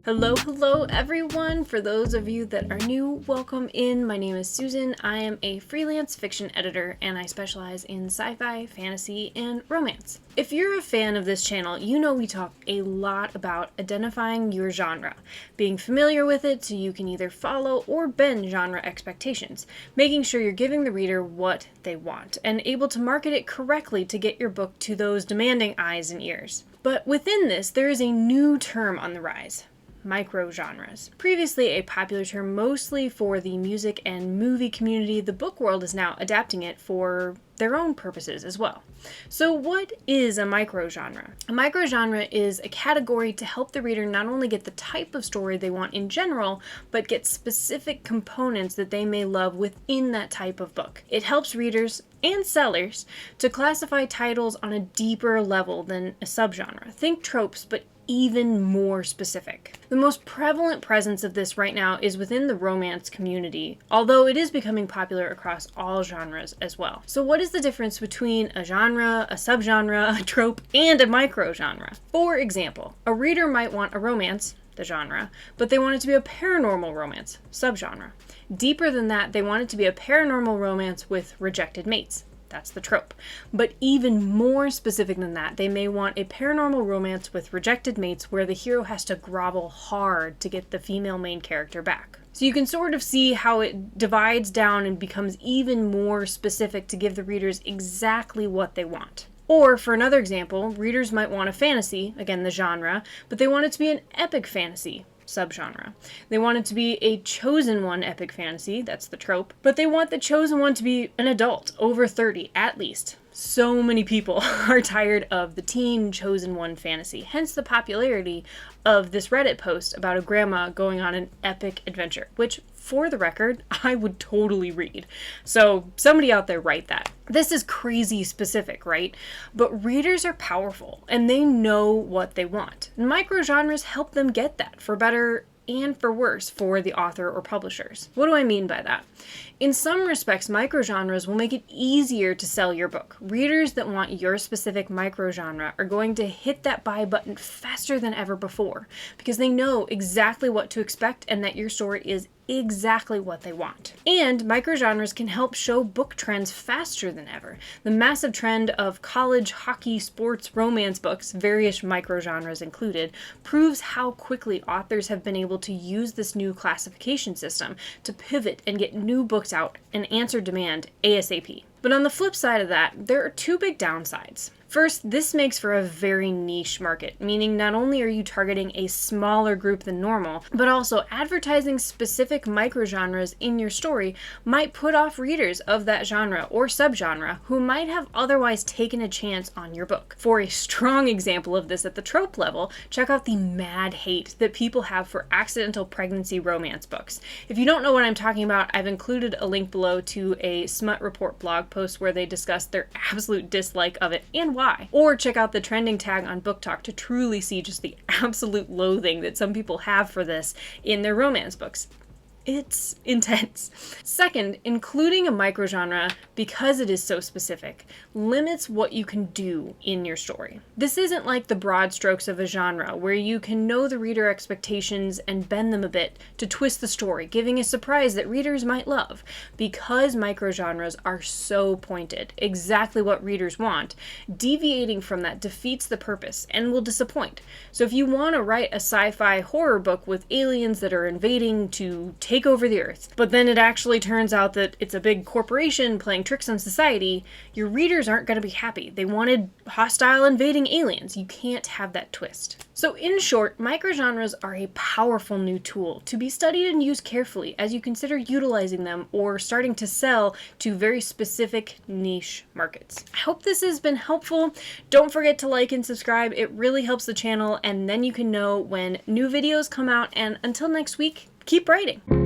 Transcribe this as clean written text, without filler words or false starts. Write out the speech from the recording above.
Hello everyone! For those of you that are new, welcome in. My name is Susan. I am a freelance fiction editor and I specialize in sci-fi, fantasy, and romance. If you're a fan of this channel, you know we talk a lot about identifying your genre, being familiar with it so you can either follow or bend genre expectations, making sure you're giving the reader what they want, and able to market it correctly to get your book to those demanding eyes and ears. But within this, there is a new term on the rise. Microgenres. Previously a popular term mostly for the music and movie community, the book world is now adapting it for their own purposes as well. So what is a microgenre? A microgenre is a category to help the reader not only get the type of story they want in general, but get specific components that they may love within that type of book. It helps readers and sellers to classify titles on a deeper level than a subgenre. Think tropes, but even more specific. The most prevalent presence of this right now is within the romance community, although it is becoming popular across all genres as well. So what is the difference between a genre, a subgenre, a trope, and a microgenre? For example, a reader might want a romance, the genre, but they want it to be a paranormal romance, subgenre. Deeper than that, they want it to be a paranormal romance with rejected mates. That's the trope. But even more specific than that, they may want a paranormal romance with rejected mates where the hero has to grovel hard to get the female main character back. So you can sort of see how it divides down and becomes even more specific to give the readers exactly what they want. Or, for another example, readers might want a fantasy, again the genre, but they want it to be an epic fantasy, subgenre. They want it to be a chosen one epic fantasy, that's the trope, but they want the chosen one to be an adult, over 30 at least. So many people are tired of the teen chosen one fantasy, hence the popularity of this Reddit post about a grandma going on an epic adventure, which, for the record, I would totally read. So somebody out there write that. This is crazy specific, right? But readers are powerful and they know what they want. And microgenres help them get that, for better and for worse, for the author or publishers. What do I mean by that? In some respects, microgenres will make it easier to sell your book. Readers that want your specific microgenre are going to hit that buy button faster than ever before because they know exactly what to expect and that your story is exactly what they want. And microgenres can help show book trends faster than ever. The massive trend of college, hockey, sports, romance books, various microgenres included, proves how quickly authors have been able to use this new classification system to pivot and get new books out and answer demand ASAP. But on the flip side of that, there are two big downsides. First, this makes for a very niche market, meaning not only are you targeting a smaller group than normal, but also advertising specific microgenres in your story might put off readers of that genre or subgenre who might have otherwise taken a chance on your book. For a strong example of this at the trope level, check out the mad hate that people have for accidental pregnancy romance books. If you don't know what I'm talking about, I've included a link below to a Smut Report blog post where they discuss their absolute dislike of it and why. Or check out the trending tag on Book Talk to truly see just the absolute loathing that some people have for this in their romance books. It's intense. Second, including a microgenre, because it is so specific, limits what you can do in your story. This isn't like the broad strokes of a genre, where you can know the reader expectations and bend them a bit to twist the story, giving a surprise that readers might love. Because microgenres are so pointed, exactly what readers want, deviating from that defeats the purpose and will disappoint. So if you want to write a sci-fi horror book with aliens that are invading to take over the earth, but then it actually turns out that it's a big corporation playing tricks on society, your readers aren't going to be happy. They wanted hostile invading aliens. You can't have that twist. So in short, microgenres are a powerful new tool to be studied and used carefully as you consider utilizing them or starting to sell to very specific niche markets. I hope this has been helpful. Don't forget to like and subscribe. It really helps the channel, and then you can know when new videos come out. And until next week, keep writing.